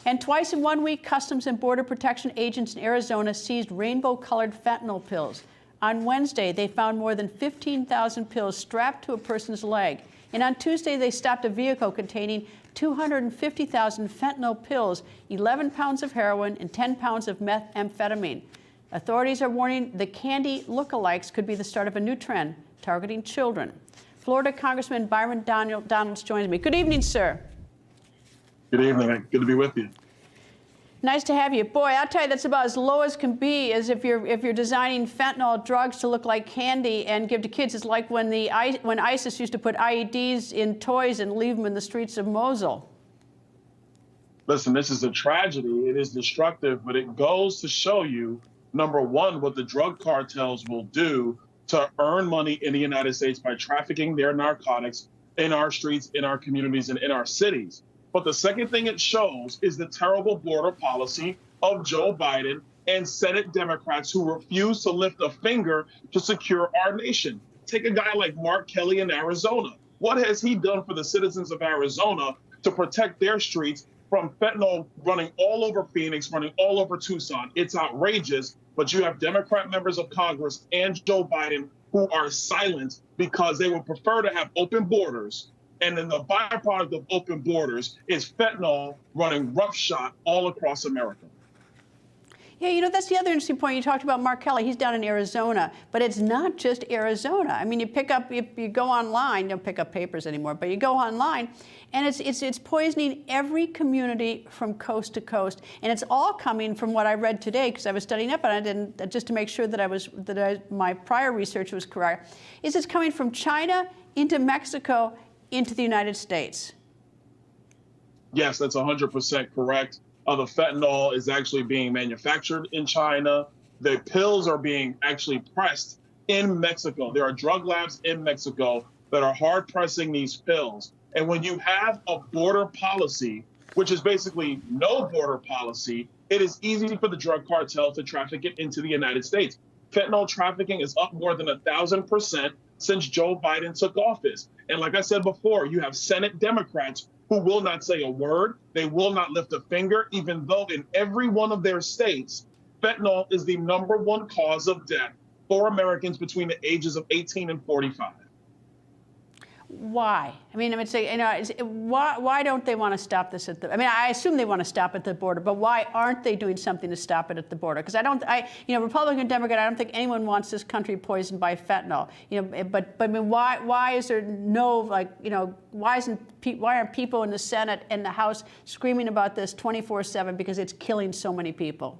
And twice in 1 week, Customs and Border Protection agents in Arizona seized rainbow-colored fentanyl pills. On Wednesday, they found more than 15,000 pills strapped to a person's leg. And on Tuesday, they stopped a vehicle containing 250,000 fentanyl pills, 11 pounds of heroin, and 10 pounds of methamphetamine. Authorities are warning the candy lookalikes could be the start of a new trend targeting children. Florida Congressman Byron Donalds joins me. Good evening, sir. Good evening. Good to be with you. Nice to have you. Boy, I'll tell you, that's about as low as can be, as if you're designing fentanyl drugs to look like candy and give to kids. It's like when ISIS used to put IEDs in toys and leave them in the streets of Mosul. Listen, this is a tragedy. It is destructive, but it goes to show you, number one, what the drug cartels will do to earn money in the United States by trafficking their narcotics in our streets, in our communities, and in our cities. But the second thing it shows is the terrible border policy of Joe Biden and Senate Democrats who refuse to lift a finger to secure our nation. Take a guy like Mark Kelly in Arizona. What has he done for the citizens of Arizona to protect their streets from fentanyl running all over Phoenix, running all over Tucson? It's outrageous, but you have Democrat members of Congress and Joe Biden who are silent because they would prefer to have open borders. And then the byproduct of open borders is fentanyl running roughshod all across America. Yeah, you know, that's the other interesting point. You talked about Mark Kelly. He's down in Arizona, but it's not just Arizona. I mean, if you go online, you don't pick up papers anymore, but you go online, and it's poisoning every community from coast to coast. And it's all coming from what I read today, because I was studying up, and I didn't, just to make sure that my prior research was correct, is it's coming from China into Mexico into the United States. Yes, that's 100% correct. The fentanyl is actually being manufactured in China. The pills are being actually pressed in Mexico. There are drug labs in Mexico that are hard pressing these pills. And when you have a border policy, which is basically no border policy, it is easy for the drug cartel to traffic it into the United States. Fentanyl trafficking is up more than 1,000% since Joe Biden took office. And like I said before, you have Senate Democrats who will not say a word. They will not lift a finger, even though in every one of their states, fentanyl is the #1 cause of death for Americans between the ages of 18 and 45. Why? I mean, I would say, you know, why don't they want to stop this at the? I mean, I assume they want to stop at the border, but why aren't they doing something to stop it at the border? Because Republican, Democrat, I don't think anyone wants this country poisoned by fentanyl. You know, but I mean, why is there no, like, you know, why aren't people in the Senate and the House screaming about this 24/7 because it's killing so many people?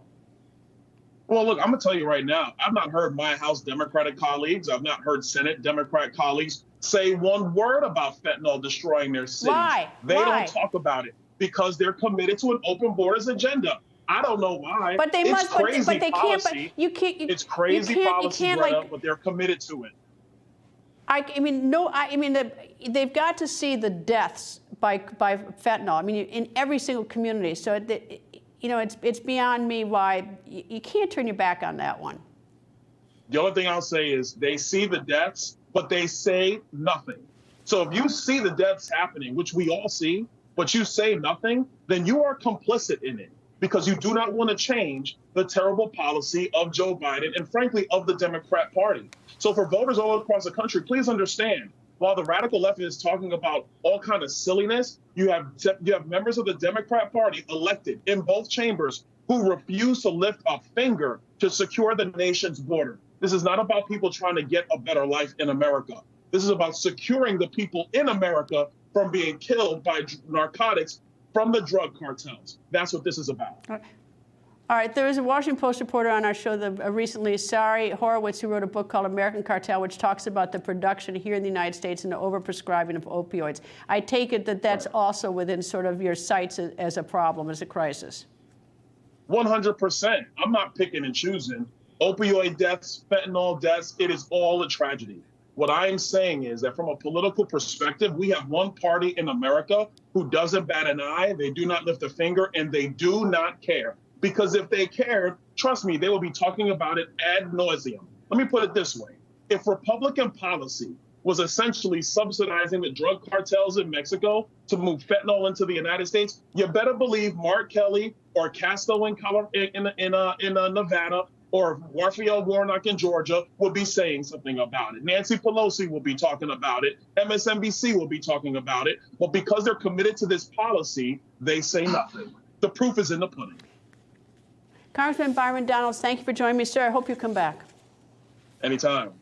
Well, look, I'm going to tell you right now, I've not heard my House Democratic colleagues, I've not heard Senate Democrat colleagues say one word about fentanyl destroying their cities. Why? They don't talk about it because they're committed to an open borders agenda. I don't know why. But they must. But they can't. But you can't. It's crazy policy, Greta, but they're committed to it. I mean, they've got to see the deaths by fentanyl. I mean, in every single community. So, you know, it's beyond me why you can't turn your back on that one. The only thing I'll say is they see the deaths, but they say nothing. So if you see the deaths happening, which we all see, but you say nothing, then you are complicit in it because you do not want to change the terrible policy of Joe Biden and, frankly, of the Democrat Party. So for voters all across the country, please understand, while the radical left is talking about all kind of silliness, you have members of the Democrat Party elected in both chambers who refuse to lift a finger to secure the nation's border. This is not about people trying to get a better life in America. This is about securing the people in America from being killed by narcotics from the drug cartels. That's what this is about. All right, there was a Washington Post reporter on our show recently, Sari Horowitz, who wrote a book called American Cartel, which talks about the production here in the United States and the overprescribing of opioids. I take it that that's also within sort of your sights as a problem, as a crisis. 100%. I'm not picking and choosing. Opioid deaths, fentanyl deaths, it is all a tragedy. What I am saying is that from a political perspective, we have one party in America who doesn't bat an eye, they do not lift a finger, and they do not care. Because if they cared, trust me, they will be talking about it ad nauseum. Let me put it this way. If Republican policy was essentially subsidizing the drug cartels in Mexico to move fentanyl into the United States, you better believe Mark Kelly or Castro in Nevada or Raphael Warnock in Georgia will be saying something about it. Nancy Pelosi will be talking about it. MSNBC will be talking about it. But because they're committed to this policy, they say nothing. The proof is in the pudding. Congressman Byron Donalds, thank you for joining me, sir. I hope you come back. Anytime.